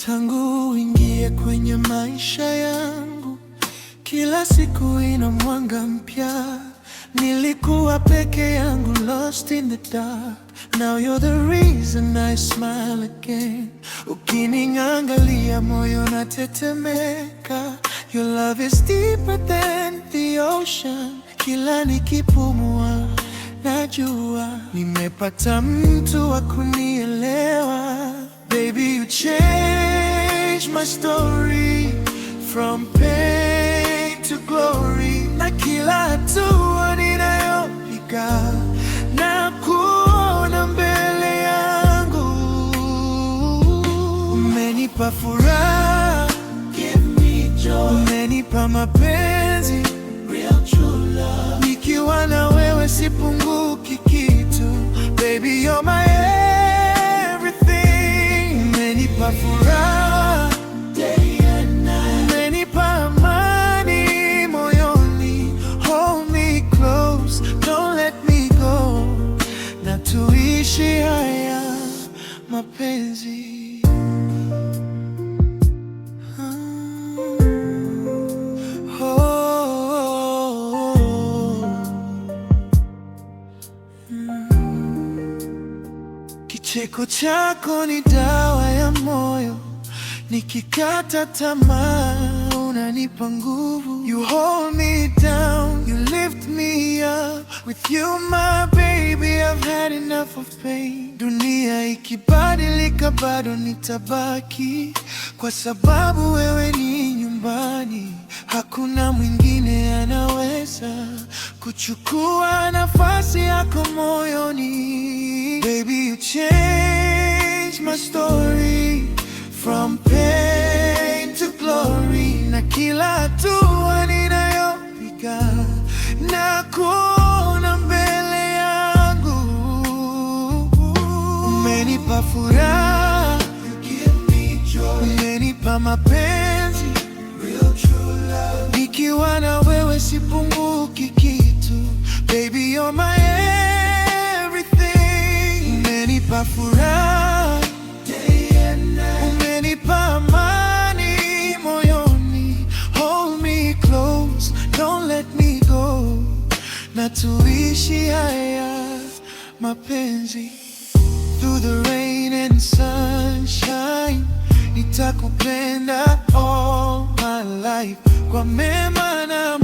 Tangu uingie kwenye maisha yangu, kila siku ina mwanga mpya. Nilikuwa peke yangu, lost in the dark. Now you're the reason I smile again. Ukiniangalia moyo natetemeka. Your love is deeper than the ocean. Kila nikipumua najua nimepata mtu wa kunielewa. Baby, you changed my story from pain to glory. Na kila hatua ninayopiga na kuona mbele yangu. Umenipa furaha, give me joy. Umenipa mapenzi, real true love. Nikiwa na wewe sipunguki kitu. Baby, you're my everything. Umenipa furaha day and night. Umenipa amani moyoni. Hold me close, don't let me go. Na tuishi haya mapenzi. Kicheko chako ni dawa ya moyo, nikikata tamaa unanipa nguvu. You hold me down, you lift me up. With you my baby, I've had enough of pain. Dunia ikibadilika bado nitabaki, kwa sababu wewe ni nyumbani. Hakuna mwingine anaweza kuchukua nafasi yako moyoni. Baby, you changed my story from pain to glory. Na kila hatua ninayopiga na kuona mbele yangu. Umenipa furaha, you give me joy. Umenipa mapenzi, real true love. Nikiwa na wewe sipunguki kitu. Baby, you're my everything. Umenipa furaha day and night. Umenipa amani moyoni. Hold me close, don't let me go. Na tuishi haya mapenzi. Through the rain and sunshine, nitakupenda all my life. Kwa mema na